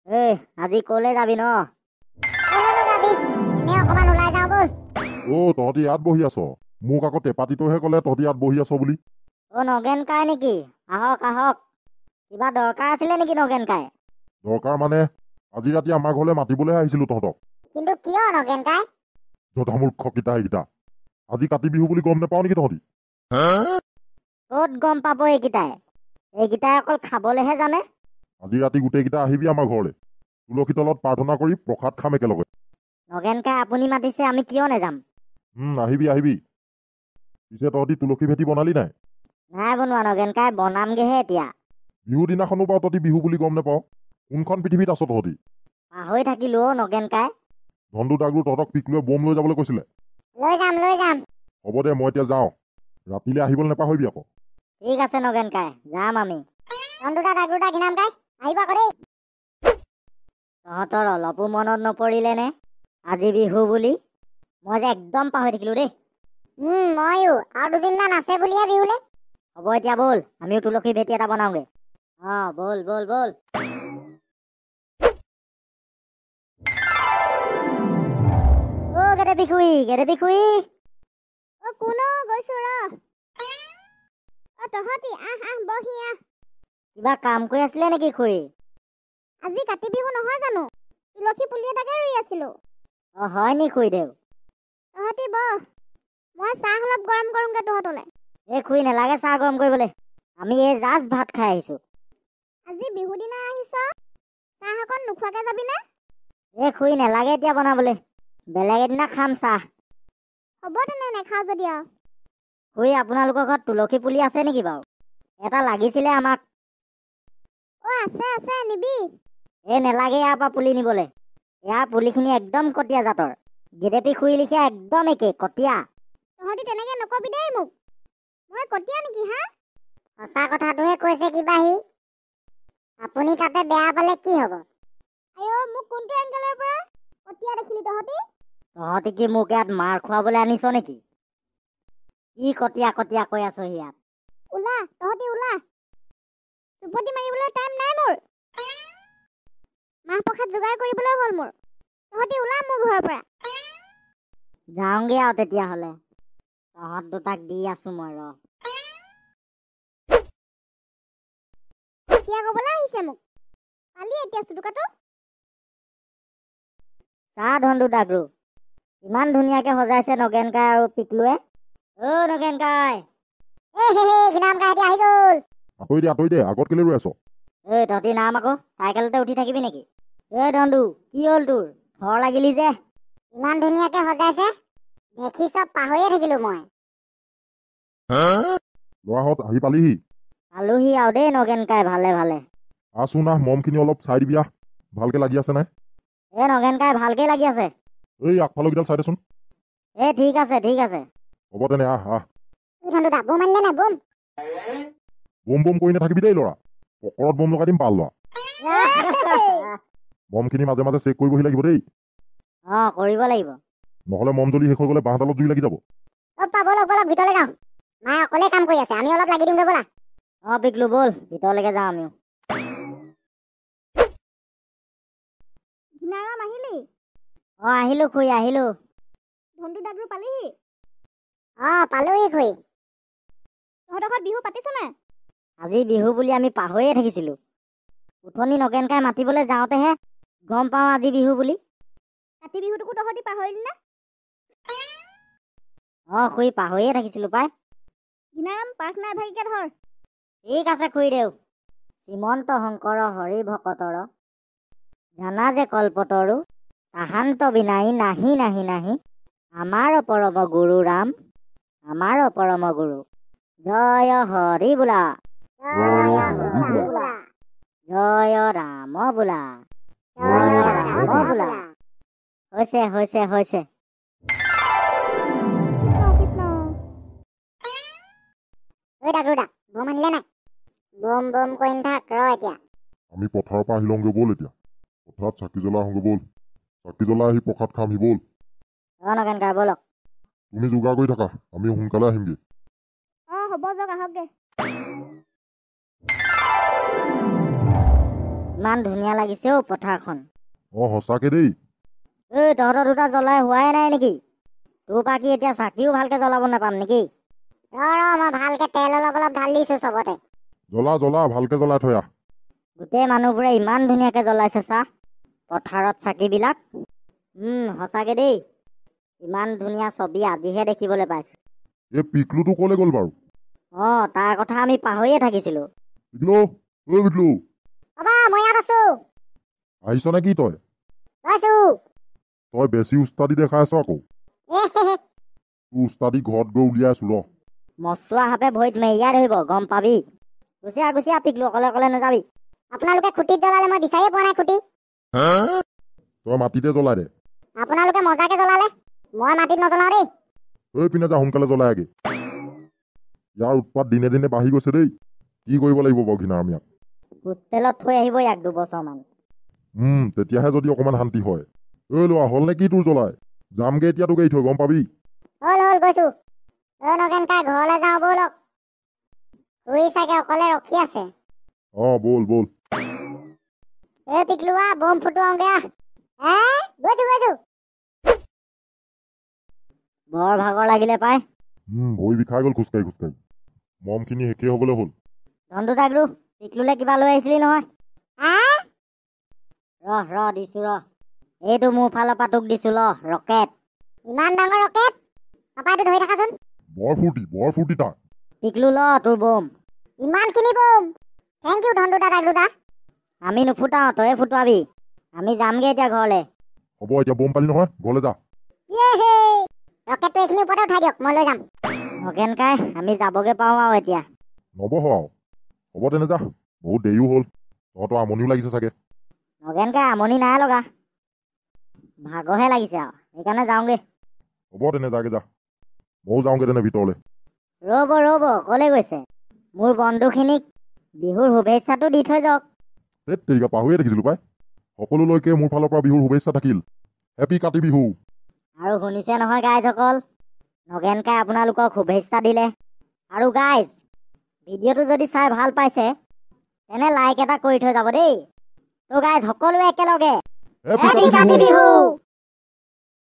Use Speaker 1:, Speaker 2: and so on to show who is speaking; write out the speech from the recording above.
Speaker 1: এই আজি কলে যাবি ন?
Speaker 2: তহঁতি ইয়াত বহি আছ? মোক আকৌ টেপাটিটোহে ক'লে তহঁতি ইয়াত বহি আছ বুলি।
Speaker 1: নগেন কাই নেকি? আহক আহক, কিবা দৰকাৰ আছিলে নেকি নগেন কাই?
Speaker 2: দৰকাৰ মানে আজি ৰাতি আমাৰ ঘৰলৈ মাতিবলৈহে আহিছিলো তহঁতক।
Speaker 1: কিন্তু কিয় নগেন কাই?
Speaker 2: যথা মূৰ্খ কিতা এইকেইটা। আজি কাতি বিহু বুলি গম নাপাও নেকি তহঁতি?
Speaker 1: ক'ত গম পাব এইকেইটাই? এইকেইটাই অকল খাবলেহে জানে।
Speaker 2: আজি ৰাতি গোটেইকেইটা আহিবি আমাৰ ঘৰলৈ। তুলসী তলত প্ৰাৰ্থনা কৰি প্ৰসাদ খাম একেলগে।
Speaker 1: নগেন কাই আপুনি মাতিছে, আমি কিয় নেযাম?
Speaker 2: আহিবি আহিবি। পিছে তহঁতি তুলসী ভেটি বনালি নাই?
Speaker 1: নাই বনোৱা নগেন কাই, বনামগেহে এতিয়া।
Speaker 2: বিহু দিনাখনো বাৰু তহঁতি বিহু বুলি গম নাপাও। কোনখন পৃথিৱীত আছ তহঁতি?
Speaker 1: পাহৰি থাকিলো নগেন কাই।
Speaker 2: ধন্দু দাগৰু তহঁতক পিকলুৱে বম লৈ যাবলৈ কৈছিলে।
Speaker 1: লৈ যাম।
Speaker 2: হ'ব দে, মই এতিয়া যাওঁ। ৰাতিলৈ আহিবলৈ নাপাহৰিবি আকৌ।
Speaker 1: ঠিক আছে নগেন কাই, যাম আমি। ধন্দুদা দাগৰুদা ঘিনাম কাই, আহিব আকৌ দেই। তহঁতৰ অলপো মনত নপৰিলে নে আজি বিহু বুলি? মই যে একদম পাহৰি থাকিলো দেই। ময়ো, আৰু দুদিনমান আছে বুলিহে বিহুলে। হ'ব এতিয়া ব'ল, আমিও তুলসী ভেটি এটা বনাওঁগে। ব'ল ব'ল ব'ল। গেদেপি খুৰী। কোন গৈছো ৰ। তহঁতি আহ বহি আহ। কিবা কাম কৰি আছিলে নেকি খুৰী? আজি কাতি বিহু নহয় জানো? তুলসী পুলি এটাকে ৰুই আছিলো। হয় নি খুৰীদেউ? তহঁতি বহ, মই চাহ অলপ গৰম কৰোঁগে তহঁতলে। এই খুৰী নেলাগে চাহ গৰম কৰিবলৈ, আমি এই জাষ্ট ভাত খাই আহিছো। আজি বিহু দিনা আহিছ, চাহ অকণ নোখোৱাকে যাবি নে? এই খুৰী নেলাগে এতিয়া বনাবলৈ, বেলেগ এদিনা খাম চাহ। হ'ব তেনে, নেখাওঁ যদি আৰু। খুৰী আপোনালোকৰ ঘৰত তুলসী পুলি আছে নেকি বাৰু? এটা লাগিছিলে আমাক। আছে নিবি। নেলাগে ইয়াৰ পৰা পুলি নিবলৈ। ইয়াৰ পুলিখিনি একদম কটীয়া জাতৰ। গেদেপি খুৰী লিখীয়া একদম একে কটীয়া। তহঁতি তেনেকে নকবি দেই মোক। মই কটীয়া নেকি হা? সঁচা কথাটোহে কৈছে কিবা সি। আপুনি তাতে বেয়া পালে কি হ'ব? মোক কোনটো এংগেলৰ পৰা কটীয়া দেখিলি তহঁতি? তহঁতি কি মোক ইয়াত মাৰ খুৱাবলৈ আনিছ নেকি? কি কটীয়া কৈ আছ ইয়াত? ওলা, তহঁতি ওলা। চুপতি মাৰিবলৈ টাইম নাই মোৰ। মাহ প্ৰসাদ যোগাৰ কৰিবলৈ হ'ল মোৰ। তহঁতি ওলা মোৰ ঘৰৰ পৰা। যাওঁগে আৰু তেতিয়াহ'লে। তহঁত দুটাক দি আছো মই ৰ। এতিয়া ক'বলৈ আহিছে মোক। পালি এতিয়া চুটুকাটো? চাহ ধন্দু দাগৰু, ইমান ধুনীয়াকে সজাইছে নগেন কাই আৰু পিকলুৱে। নগেন কাই। ঘিনাম কাই এতিয়া আহি গ'ল।
Speaker 2: আঁতৰি দে, আগত কেলে ৰৈ আছ?
Speaker 1: তহঁতি নাম আকৌ, চাইকেলতে উঠি থাকিবি নেকি? ধন্দু, কি হ'ল তোৰ? ঘৰ লাগিলি যে? ইমান ধুনীয়াকে সজাইছে, দেখি চব পাহৰিয়ে থাকিলো মই।
Speaker 2: ল'ৰাহঁত আহি পালিহি?
Speaker 1: পালোহি আৰু দেই নগেন কাই, ভালে ভালে।
Speaker 2: আছোন না, মমখিনি অলপ চাই দিবি আহ। ভালকে লাগি আছে নাই?
Speaker 1: নগেন কাই ভালকে লাগি আছে।
Speaker 2: এই আগফালৰ কেইডাল চাই দেচোন।
Speaker 1: ঠিক আছে।
Speaker 2: হ'ব তেনে, আহ।
Speaker 1: ধন্দুদা বম আনিলে নাই?
Speaker 2: বম কৰি নাথাকিবি দেই ল'ৰা, পকৰত বম লগাই দিম পাল ল'ৰা। মমখিনি মাজে মাজে চেক কৰিবহি লাগিব দেই।
Speaker 1: কৰিব লাগিব।
Speaker 2: নহ'লে মম জ্বলি শেষ হৈ গ'লে বাঁহডালত জুই লাগি যাব।
Speaker 1: ব'লক ভিতৰলৈ যাওঁ। মায়ে অকলে কাম কৰি আছে, আমি অলপ লাগি দিমগৈ ব'লা। পিকলু ব'ল, ভিতৰলৈকে যাওঁ আমিও। ঘিনাৰাম আহিলি? আহিলো খুৰী, আহিলো। ধন্দু দাগৰু পালিহি? পালোহি খুৰী। তহঁতৰ ঘৰত বিহু পাতিছ নাই? আজি বিহু বুলি আমি পাহৰিয়ে থাকিছিলো। উঠনি নগেন কাই মাতিবলৈ যাওঁতেহে গম পাওঁ আজি বিহু বুলি। কাতি বিহুটোকো তহঁতি পাহৰিলি নে? খুৰী পাহৰিয়ে থাকিছিলো পাই। ঘিনাৰাম প্ৰাৰ্থনা এভাগিকে ধৰ। ঠিক আছে খুৰীদেউ। শ্ৰীমন্ত শংকৰ হৰি ভকতৰ জানা যে কল্পতৰু তাহান্ত বিনাই নাহি আমাৰ পৰম গুৰু ৰাম, আমাৰ পৰম গুৰু। জয় হৰি বোলা, জয় ৰাম বোলা, হৈছে। দাগৰুদা বম আনিলে নাই? বম কৰি নাথাক ৰ এতিয়া।
Speaker 2: আমি পথাৰৰ পৰা আহি লওঁগে ব'ল এতিয়া। পথাৰত চাকি জ্বলাই আহোঁগে ব'ল। চাকি জ্বলাই আহি প্ৰসাদ খামহি ব'ল।
Speaker 1: নগেন কাই ব'লক।
Speaker 2: তুমি যোগাৰ কৰি থাকা, আমি সোনকালে আহিমগে।
Speaker 1: হ'ব যাওক, আহকগে। ইমান ধুনীয়া লাগিছে অ' পথাৰখন।
Speaker 2: সঁচাকে দেই।
Speaker 1: তহঁতৰ দুটা জ্বলাই হোৱাই নাই নেকি? তোৰ পৰা কি এতিয়া চাকিও ভালকে জ্বলাব নাপাম নেকি? মই ভালকে তেল অলপ অলপ ঢালি দিছো চবতে।
Speaker 2: জ্বলা জ্বলা ভালকে জ্বলাই থৈ আহ।
Speaker 1: গোটেই মানুহবোৰে ইমান ধুনীয়াকে জ্বলাইছে চা পথাৰত চাকিবিলাক। সঁচাকে দেই, ইমান ধুনীয়া ছবি আজিহে দেখিবলৈ পাইছো।
Speaker 2: এই পিকলুটো ক'লে গ'ল বাৰু?
Speaker 1: তাৰ কথা আমি পাহৰিয়ে থাকিছিলো।
Speaker 2: পিকলু, পিকলু
Speaker 1: মই ইয়াত আছো।
Speaker 2: আহিছ নে কি তই? তই বেছি উস্তাদি দেখাই আছ আকৌ। তোৰ উস্তাদি ঘৰত গৈ উলিয়াইছো ৰ।
Speaker 1: মচুৱা সাপে ভৰিত মেৰিয়াই ধৰিব, গম পাবি। গুচিয়া পিকলু, অকলে অকলে নাযাবি। আপোনালোকে খুটিত জ্বলালে, মই বিচাৰিয়ে পোৱা নাই খুটি।
Speaker 2: তই মাটিতে জ্বলাই দে।
Speaker 1: আপোনালোকে মজাকে জ্বলালে, মই মাটিত নজ্বলাও দেই।
Speaker 2: পিনে যা, সোনকালে জ্বলাই আগে। ইয়াৰ উৎপাত দিনে দিনে বাঢ়ি গৈছে দেই। কি কৰিব লাগিব বাৰু ঘিনাৰামীয়াক?
Speaker 1: হোষ্টেলত থৈ আহিব ইয়াক 2 বছৰমান।
Speaker 2: তেতিয়াহে যদি অকমান শান্তি হয়। লোৱা হ'ল নে কি তোৰ জ্বলাই? যামগে এতিয়া তোক এৰি থৈ, গম পাবি।
Speaker 1: হ'ল গৈছো। নগেন কাই ঘৰলৈ যাওঁ ব'লক। তুই চাগে অকলে ৰখি আছে।
Speaker 2: ব'ল ব'ল।
Speaker 1: পিকলুৱা, বম ফুটুৱাওঁগে। গৈছো। বৰ ভাগৰ লাগিলে পাই।
Speaker 2: ভৰি বিষাই গ'ল খোজকাঢ়ি খোজকাঢ়ি। মমখিনি শেষেই হ'বলৈ হ'ল।
Speaker 1: ধনটো তাকলো, পিকলুলে কিবা লৈ আহিছিলি নহয়? দিছো ৰ। এইটো মোৰ ফালৰ পৰা তোক দিছো ল, ৰকেট। ইমান ডাঙৰ ৰকেট? পাপাইটো ধৰি থাকাচোন।
Speaker 2: বৰ ফূৰ্তি তাৰ।
Speaker 1: পিকলু ল তোৰ বম। ইমানখিনি বম? থেংক ইউ ধনটো দাদা দা। আমি নুফুটাও, তয়ে ফুটুৱাবি। আমি যামগে এতিয়া ঘৰলে।
Speaker 2: হ'ব, এতিয়া বম পালি নহয়, ঘৰলে যা।
Speaker 1: ৰকেটটো এইখিনি ওপৰতে উঠাই দিয়ক, মই লৈ যাম। নগেন কাই, আমি যাবগে পাওঁ আৰু এতিয়া।
Speaker 2: নবহ আৰু। হ'ব তেনে যা, বহুত দেৰিও হ'ল। তহঁতৰ আমনিও লাগিছে চাগে।
Speaker 1: নগেন কাই, আমনি নাই লগা। ভাগৰহে লাগিছে আৰু, সেইকাৰণে যাওঁগে।
Speaker 2: হ'ব তেনে যাগে যা। ময়ো যাওঁগে তেনে ভিতৰলে।
Speaker 1: ৰ'ব, ক'লে গৈছে? মোৰ বন্ধুখিনিক বিহুৰ শুভেচ্ছাটো দি থৈ যাওক।
Speaker 2: তেৰিকা, পাহৰিয়ে থাকিছিলো পাই। সকলোলৈকে মোৰ ফালৰ পৰা বিহুৰ শুভেচ্ছা থাকিল। হেপী কাতি বিহু।
Speaker 1: আৰু শুনিছে নহয় গাইজসকল, নগেন কাই আপোনালোকক শুভেচ্ছা দিলে। আৰু গাইজ, ভিডিঅ'টো যদি চাই ভাল পাইছে তেনে লাইক এটা কৰি থৈ যাব দেই। তো গাইজ, সকলোৱে একেলগে হেপী কাতি বিহু।